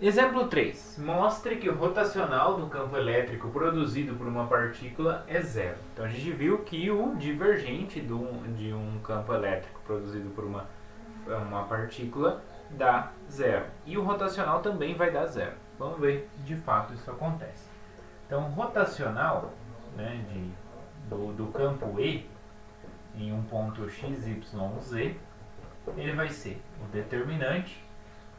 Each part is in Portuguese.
Exemplo 3. Mostre que o rotacional do campo elétrico produzido por uma partícula é zero. Então a gente viu que o divergente de um campo elétrico produzido por uma partícula dá zero. E o rotacional também vai dar zero. Vamos ver se de fato isso acontece. Então o rotacional, né, do campo E em um ponto x, y, z, ele vai ser o determinante.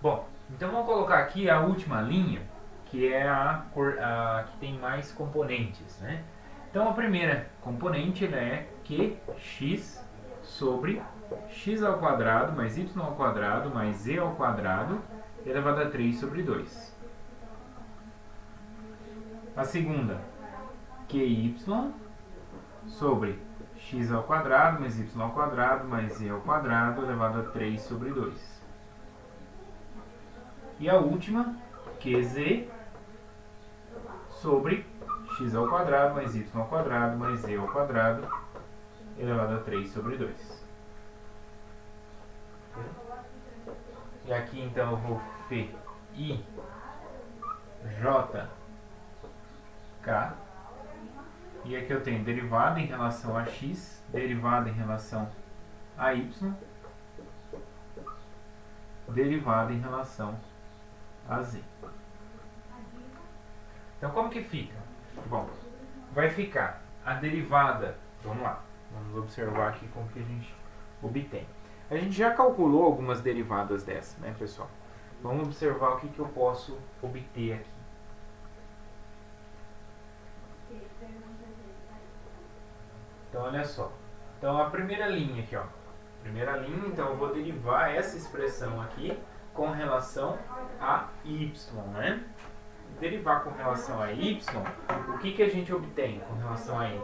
Bom, então vamos colocar aqui a última linha, que é a que tem mais componentes, né? Então a primeira componente é qx sobre x ao quadrado mais y ao quadrado mais z ao quadrado elevado a 3 sobre 2. A segunda, qy sobre x ao quadrado mais y ao quadrado mais z ao quadrado elevado a 3 sobre 2. E a última, qz sobre x ao quadrado mais y ao quadrado mais z ao quadrado elevado a 3 sobre 2. E aqui então eu vou Φ, I, J, K. E aqui eu tenho derivada em relação a x, derivada em relação a y, derivada em relação a z. Então como que fica? Bom, vai ficar a derivada, vamos lá, vamos observar aqui como que a gente obtém. A gente já calculou algumas derivadas dessa, né, pessoal? Vamos observar o que eu posso obter aqui. Então olha só, então a primeira linha aqui, ó, primeira linha, então eu vou derivar essa expressão aqui com relação a y, né? Derivar com relação a y, o que a gente obtém com relação a y?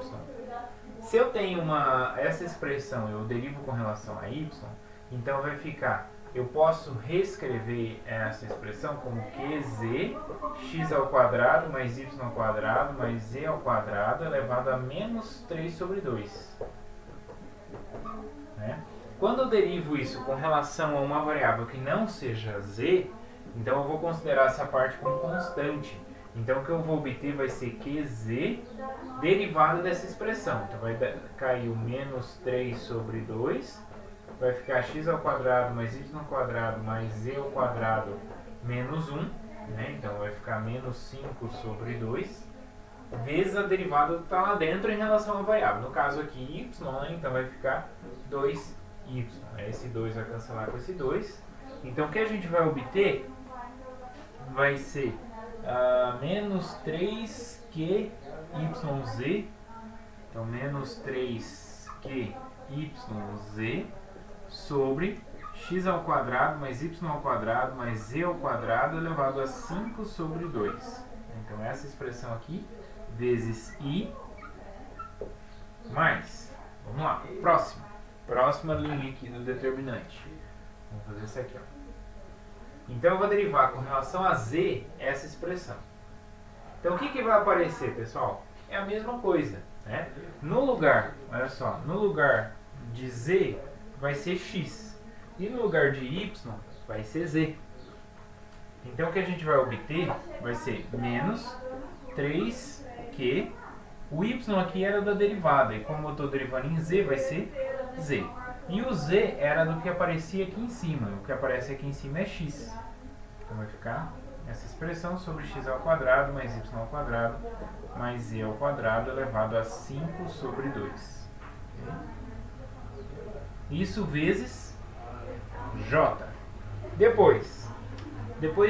Se eu tenho essa expressão, eu derivo com relação a y, então vai ficar, eu posso reescrever essa expressão como qz x ao quadrado mais y ao quadrado mais z ao quadrado elevado a menos 3 sobre 2. Né? Quando eu derivo isso com relação a uma variável que não seja z, então eu vou considerar essa parte como constante. Então o que eu vou obter vai ser qz derivada dessa expressão. Então vai cair o menos 3 sobre 2, vai ficar x ao quadrado mais y ao quadrado mais z ao quadrado menos 1, né? Então vai ficar menos 5 sobre 2, vezes a derivada que está lá dentro em relação à variável. No caso aqui y, né? Então vai ficar 2y. Esse 2 vai cancelar com esse 2. Então o que a gente vai obter vai ser menos 3qyz, então menos 3qyz sobre x ao quadrado mais y ao quadrado mais z ao quadrado elevado a 5 sobre 2. Então essa expressão aqui vezes i mais, vamos lá, próxima linha aqui do determinante. Vamos fazer isso aqui, ó. Então eu vou derivar com relação a z essa expressão. Então o que vai aparecer, pessoal? É a mesma coisa, né? No lugar, olha só, no lugar de z vai ser x e no lugar de y vai ser z. Então o que a gente vai obter vai ser menos 3q. O y aqui era da derivada e como eu estou derivando em z vai ser z. E o z era do que aparecia aqui em cima. O que aparece aqui em cima é x. Então vai ficar essa expressão sobre x ao quadrado mais y ao quadrado mais z ao quadrado elevado a 5 sobre 2. Isso vezes j. Depois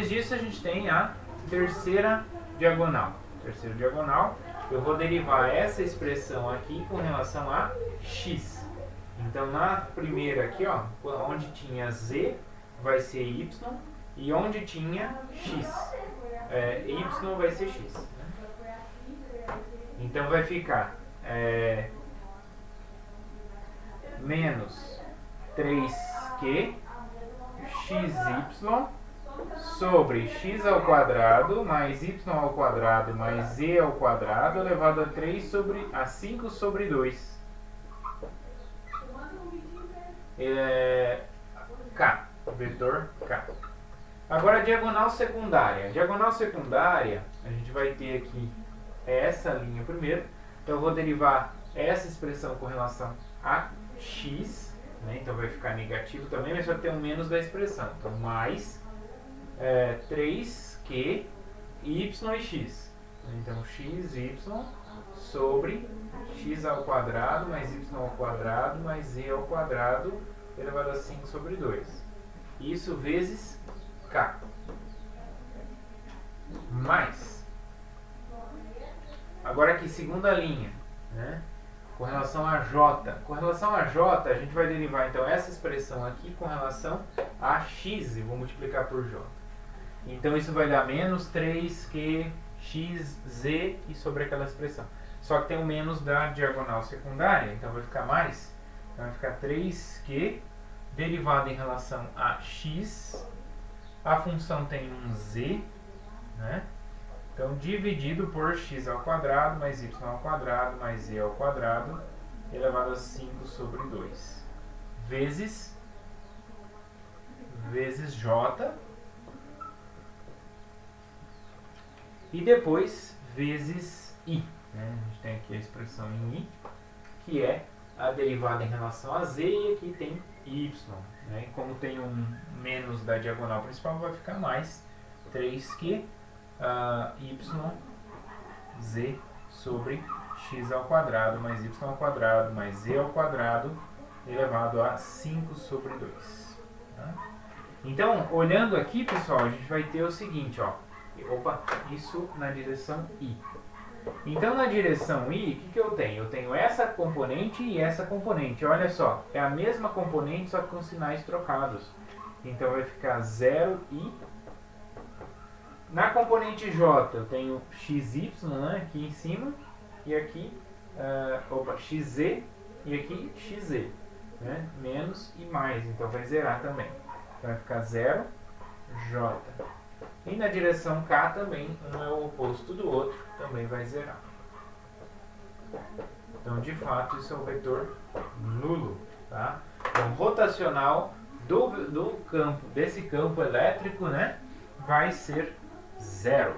disso a gente tem a terceira diagonal. Terceira diagonal, eu vou derivar essa expressão aqui com relação a x. Então na primeira aqui, ó, onde tinha z vai ser y e onde tinha x, y vai ser x. Então vai ficar menos 3q xy sobre x ao quadrado mais y ao quadrado mais z ao quadrado elevado a 5 sobre 2. K, vetor K. Agora a diagonal secundária. A diagonal secundária, a gente vai ter aqui essa linha primeiro. Então eu vou derivar essa expressão com relação a x, né? Então vai ficar negativo também, mas vai ter um menos da expressão. Então mais 3q y e x. Então x, y sobre x ao quadrado mais y ao quadrado mais z ao quadrado elevado a 5 sobre 2. Isso vezes k. Mais. Agora aqui, segunda linha, né? Com relação a j. Com relação a j, a gente vai derivar então essa expressão aqui com relação a x e vou multiplicar por j. Então isso vai dar menos 3q x, z e sobre aquela expressão. Só que tem o menos da diagonal secundária, então vai ficar mais. Então vai ficar 3q derivado em relação a x. A função tem um z, né? Então dividido por x ao quadrado mais y ao quadrado mais z ao quadrado elevado a 5 sobre 2. Vezes j. E depois vezes i. Né? A gente tem aqui a expressão em i, que é a derivada em relação a z, e aqui tem y. Né? E como tem um menos da diagonal principal, vai ficar mais 3q y z sobre x ao quadrado mais y ao quadrado mais z ao quadrado elevado a 5 sobre 2. Tá? Então, olhando aqui, pessoal, a gente vai ter o seguinte, ó. Opa, isso na direção i. Então, na direção i, o que eu tenho? Eu tenho essa componente e essa componente. Olha só, é a mesma componente, só que com sinais trocados. Então, vai ficar 0i. Na componente j, eu tenho xy, né, aqui em cima, e aqui, xz, e aqui xz, né, menos e mais, então vai zerar também. Então, vai ficar 0j. E na direção k também, um é o oposto do outro, também vai zerar. Então, de fato, isso é um vetor nulo. Tá? Então, rotacional desse campo elétrico, né, vai ser 0.